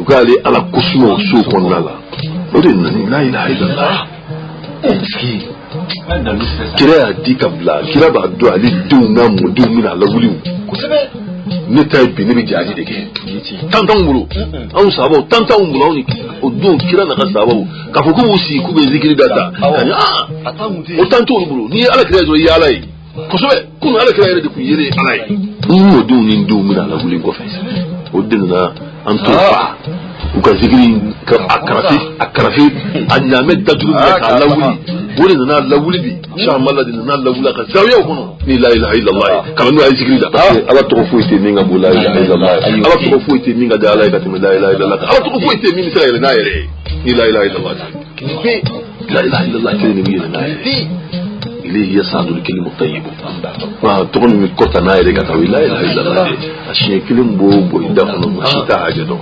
S4: ko ale ala kusmo so konna la o de nani la ilaha illallah kira di kabla kira ba do ali duna mu dumina la wuli ne tay bi ne bi jaji de ke tantan mulu an sabo tantan mulu ni o don kira na ka sabo ka fo ko usi ku be zikiri data kan o tanto mulu ni ala kira zo ya alai kosobe kun ala kira yere de ku yere alai mo don ni dumina la wuli ko fa o dinna an to fa uka zikiri ka akarafi anyame dadru ka lawuli wole na lawuli bi sha Allah na lawula ka zawiya kono ni la ilaha illallah kala no ay zikiri da ala to fu ite minga bo la ilaha illallah ala to fu ite minga da ala ka la ilaha illallah ala to fu ite minga sala na yere ni la ilaha illallah la ilaha illallah ni mi na إليه يصعد الكلم الطيب فتقول من كوتا نايرة كتاوي لا إله إلا الله أشياء كلم بو يدخل المشيطة عجدو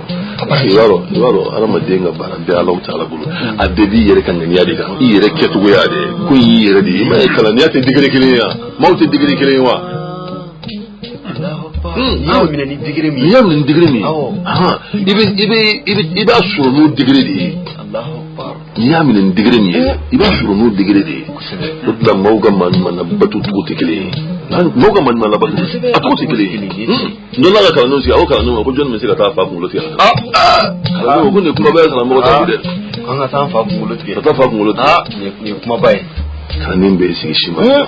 S4: يوارو أنا ما دينغ باران دي الله تعالى بلو أدبي يركن نيادي كان يركتو يادي كوي يردي ما يكلانيات الدقري كليا موت الدقري كليا من الدقري مي ها إبا أسرنو الدقري دي يعمل الدقري مي إبا أسرنو الدقري دي لا موجا من بتو تقولي موجا من بتو أتقولي نلا كلام نوسي أو كلام نوما كل جون مسيرة تافا مولتي كلام كل نكما باي كلام موجا تقولي أنا تافا مولتي نكما باي كلام بيسي شيما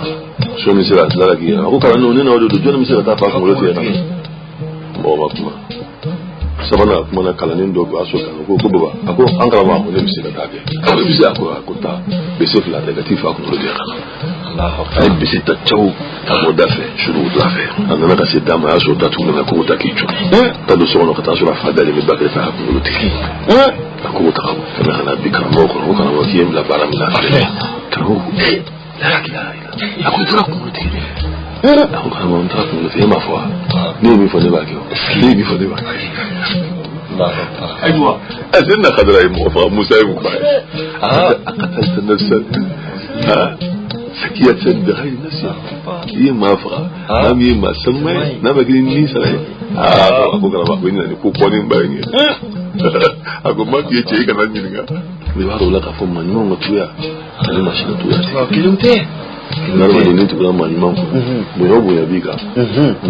S4: شو مسيرة لا كي أو كلام نونا نودو جون مسيرة تافا مولتي أنا ما كما sabana kuma kalanin do ba so kan ko baba ako an kala ba mu ne bisi da tabe ko bisi ako ta bisi fla negatif ako do dia Allah ay bisi ta taw ta mo dafe shuru do afe anana ka se dama aso ta tu na ko ta kichu ta do so no ka ta so fa dali mi bakre fa ko do tiki ko ta ko ta na bi kan mo ko kan mo kiyem la baram la ka ho la ilaha illa ako tra ko do tiki ako kan mo ta ko do ma fo ni mi fo de ba ko ni mi fo de ba أيوة أزلنا خضراء موسى يبقى أقتلت نفسا سكية بغير نفس يما فغا نام يما سمي نام أقلين نيسا أقول كنا بقينا نكو قوانين بايني أقول ما كي يتشيك أنا نينيغا بيوارو لك فم منيمون وطويا أنا ماشي نطويا كيلومتين نرى دوني تقول ما يمام بيو بيو بيكا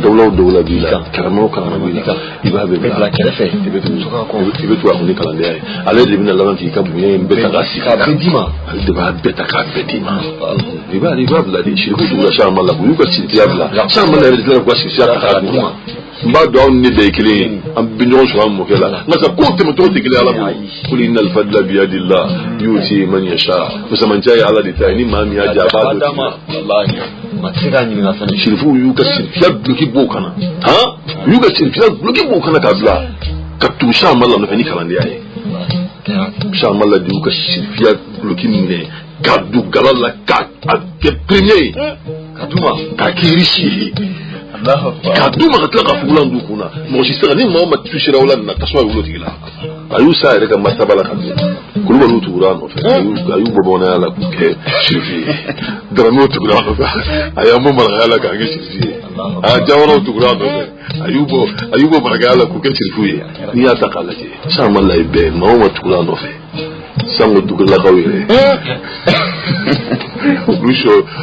S4: دولة بيلا كرامو بيلا يبقى بيلا كرفة تبتوا أخوني كلام ده على اللي بينا لما تيجي كابوني بتكاسي كابديما يبقى بتكابديما يبقى بلا دي شيء كتير شام الله بيوكا شيء بلا شام الله يرد لنا قاسي شيء كابديما بعد داون ندي كلين أم بنيون شو هم مكلا مثلا كنت متوتي كلي على كل إن الفضل بيد الله يؤتي من يشاء مثلا من جاي على دتاني ما ميا جابات الله ما تيجاني من أصلا شرفوا يوكا شرفيا بلوكي بوكنا ها يوكا شرفيا بلوكي بوكنا كابلا كتو شام الله نفني كلام دي أي شام الله دي يوكا شرفيا بلوكي مني كادو غلالا كبريني كادوما كاكيريشي kaduma katlaka fulan dukuna mo sisani mo matushira wala na kaswa wulo tigila ayu sa rega masabala kaduma kuluba nutura no fe ayu bobona ala ke shifi dramo tugra no ayamu margala ka ngi shifi a jawro tugra no ayubo margala ku ke shifi ni ya takalaje sama la ibe mo matugra no fe sango dugla kawire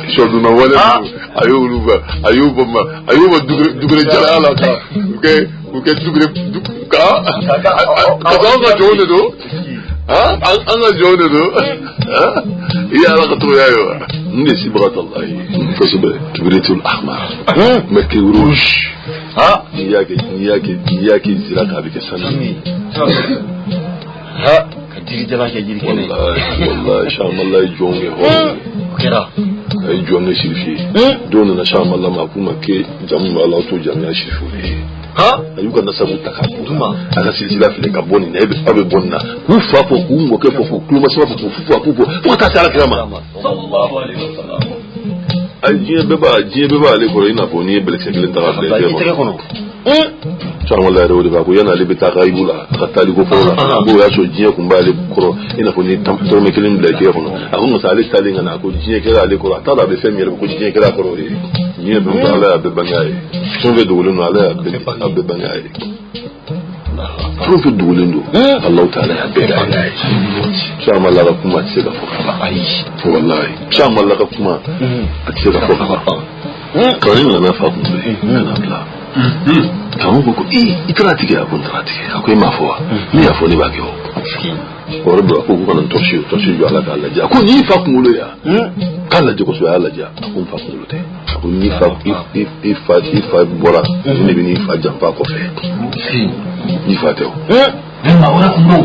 S4: شو دونا ولا أيوب دغري جلالة كا دغري كا كذا جون دو أنا جون دو يا لقطو يا أيوة نسي بغت الله كسب كبريت الأحمر مكي وروش ha ni yake zira ka bi ke sani
S2: ha ka diri jala ke jiri kene
S4: wallahi sha Allah jonge ho
S2: kira
S4: ay jonge shirfi don na sha Allah ma kuma ke jamu Allah to jami'a shirfi ha ayuka na sabu takatuma aka silsila file kaboni na ebe bonna kufa po kungo ke po kuma sababu kufu po ta tala kama
S2: sallallahu alaihi wasallam
S4: ajiye beba ale ko ina ko ni bele sekelen ta file ko Charles Allah rewo de ba ko yana le beta ka ibula ka tali ko fo la bo ya so jiye kun ba le ko ina ko ni tam to me kelen bele ke ko ako mo sale tali ngana ko jiye ke ale ko ta da be femi ko jiye ke la ko ri ni be ba ala be bangaye so be do le no ala be bangaye so be do le ndo Allah taala ya be bangaye Charles Allah kuma ce ga fo ka ai wallahi Charles Allah kuma ce ga fo ka ko ni na fa ko na bla kamu ko ikra tike akon tratike akoy mafowa ni afo ni bagyo oro do ko ko nan toshiyo ala ka Allah ja ko ni fa kumulo ya kala je ko so ala ja akon fa kumulo te ko ni fa bora ni bi ni fa jampa ko fe ni fa te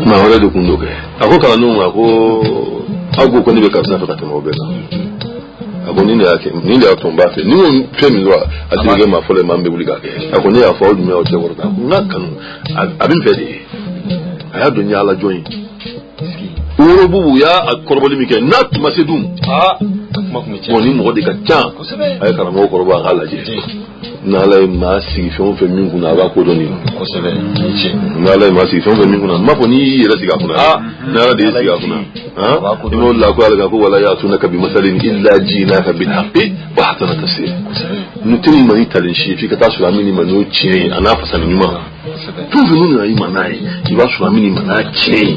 S4: ma ora do kundo ke ako kala no ako ko ni be ka sa fa ta mo be ako ninde ya tomba fe ni on femi zo adige ma fole mambe buliga ke ako ne ya fa odu me o te worda ngakanu abin fedi aya do nyala join woro bubu ya akorboli mike nat masedum ni mo de ka tan ay kala mo korba ala je na la ma si fon fe min kuna ba ko do ni ko sebe na la ma si fon fe min kuna ma ko ni yela siga kuna na la de siga kuna no la ko ala ko wala ya tunaka bi masalin illa jinaka bil haqqi wa hatana tasir nutini mani talin shi fi ka tasu amini mano chine ana fasani nyuma tu vunu na imanai iba su amini mana chine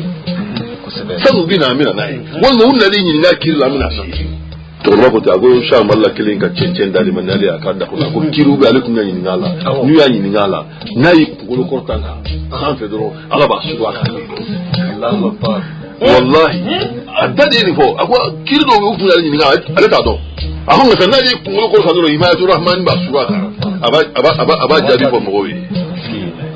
S4: sanu bina amina nai wannan wannan ne yin na kirla amina shi to ba ko ta go sha malla kilin ka cencen dali manali aka da kuna ko kiru ga alaikum yin ngala nu ya yin ngala nayi ko ko tanga kan fedro ala ba su aka Allahu akbar wallahi adade ni fo akwa kiru do ko yin ngala ala ta do ahon ga sanadi ko ko sanuro himayatu rahman ba su aka aba jadi fo mo wi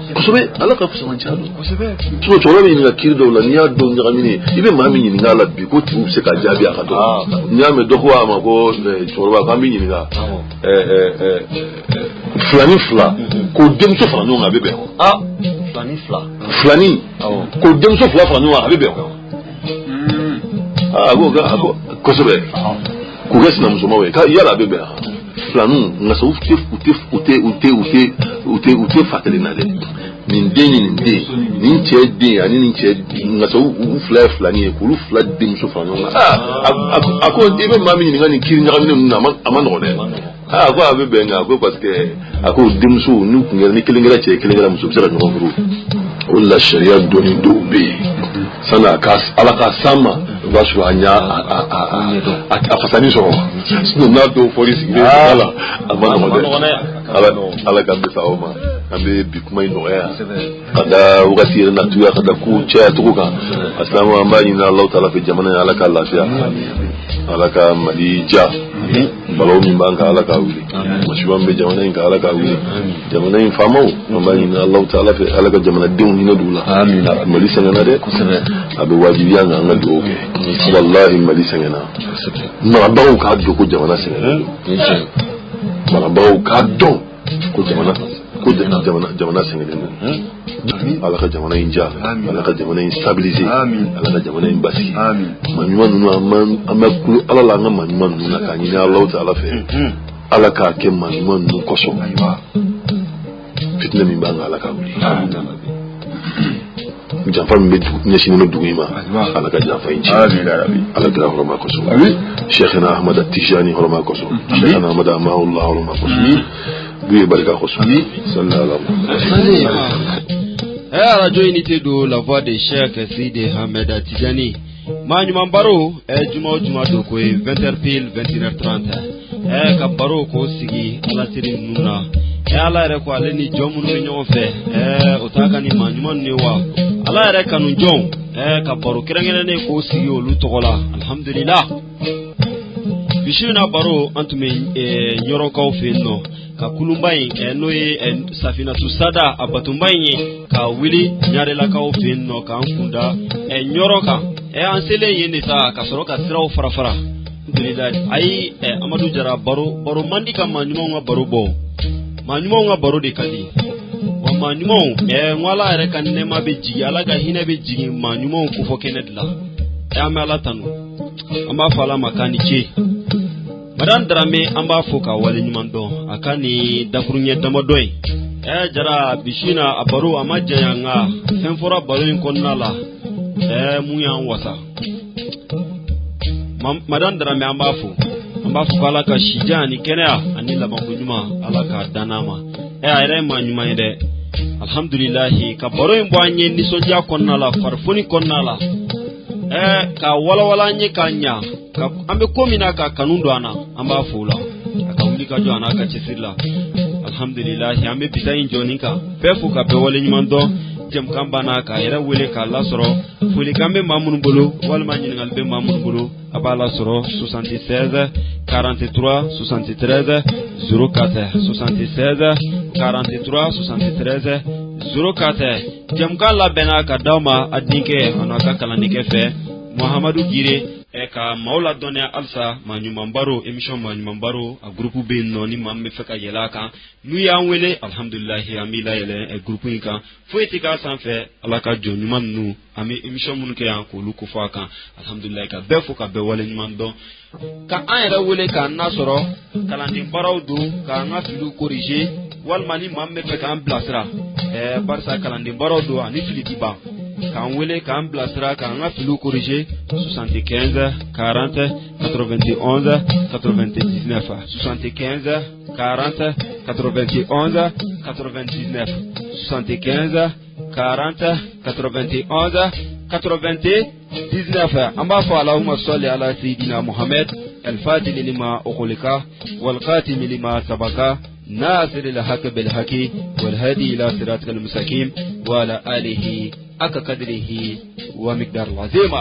S4: kusobe ala ka fusa manchalo kusobe so choro ni nga kirdo la niya do ngamini ibe mami ni ngala bi ko tu se ka jabi aka do nyame do ko ama ko choro ba mami ni nga fla ko dem so fla no nga bebe flani ko dem so fla no nga bebe go kusobe ku gesna msoma we ka yala bebe flanu nga so ute fatele na de ninde nin chede ani nin chede nga so fla ni ko fla dim so flanu ako ibe mami ni ngani kiri ngami na amano de ko abebe nga ko parce que ako dim so nu ngel ni kilingera che kilingera muso bisara no guru wala sharia doni dobe sana kas alaka sama basu anya afasani so no na do police gbe ala amano de ala kambe saoma ambe bikuma ino ya kada wakati na tuya kada ku cha tukuka assalamu amani na Allah taala fi jamana ala ka lafiya ala ka malija balaw min banka ala ka wuli mashuwan be jamana in ka ala ka wuli jamana in famau amani na Allah taala fi ala ka jamana din ni dula amin malisa na de abe wajibiya nga ngado wallahi malisa na ma bawo ka do ko jamana sene ma bawo ka do ko jamana sengene ala ka jamana inja ala ka jamana instabiliser ala ka jamana imbasi manyuma nunu amakulu ala la nga manyuma nunu na kanyi Allah taala fe ala ka ke manyuma nunu koso fitna min banga ala ka wuli jamfa min nyashini no dugima ala ka jamfa inji ala ka horoma koso Sheikhna Ahmad At-Tijani horoma koso Sheikhna Ahmad Amahullah horoma koso Dieu barika khosani sallallahu alaihi wasallam.
S2: Radio Unité de la voix de Cheikh Sidi Ahmed At-Tijani. Manyuma baro juma do ko 20h pile 21h30. Ka baro ko sigi ala tirin nuna. Ala re ko ale ni jomu no nyo fe. Otaka ni manyuma ni wa. Ala re kanu jom. Ka baro kirangene ne ko sigi olu togola. Alhamdulillah. bishina baro antume nyoro ka ofenno ka kulumbai no safina tusada abatumbai ka wili nyare la ka ofenno ka ankunda nyoro ka ansele yene ta ka soro ka sira o farafara ndilida ai amadu jara baro mandi ka manyumo nga baro bo manyumo nga baro de kali wa manyumo ngwala re kan ne ma be jigi ala ga hine be jigi manyumo ko fo kenedla amala tanu amba fala makani che madan drame amba foka wale nyumando akani dakurunye damodoy jara bishina abaru amajayanga senfora baru konnala muyan wasa madan drame amba fo kala ka shijani kenya ani labangu nyuma alaka danama ayre ma nyuma ide alhamdulillah ka baru mbanye ni soja konnala farfuni konnala ka wala nye kanya ka ambe komina ka kanundo ana amba fula aka ulika jo ana ka chesila alhamdulillah ambe bisayin jonika pefu ka be wale nyimando jem kamba na ka era wele ka la soro fuli kambe mamun bulu wal manyin ngalbe mamun bulu abala soro 76 43 73 04 76 43 73 04 jem kala bena ka dama adinke onaka kala nike fe Muhammadu Gire ka maula donia alsa manyumambaro emission manyumambaro a groupe be noni mamme feka yelaka nu ya wele alhamdulillah amila yele groupe inka foetika sanfe alaka jonyumam nu ami emission mun ke an ko luko faka alhamdulillah ka befo ka be wale nyumando ka an ra wele ka nasoro kala ndim barawdu ka ngafilu corriger wal mani mamme feka an blasra barsa kala ndim barawdu ani filitiba kan wele kan blasra kan ngafilu corriger 75 40 91 99 75 40 91 99 75 40 91 99 amba fa Allahumma salli ala sayidina Muhammad al-fatih lima ukhulika wal khatim lima sabaka ناصر الحق بالحق والهادي إلى صراطك المستقيم وعلى آله أك قدره ومقدار العظيم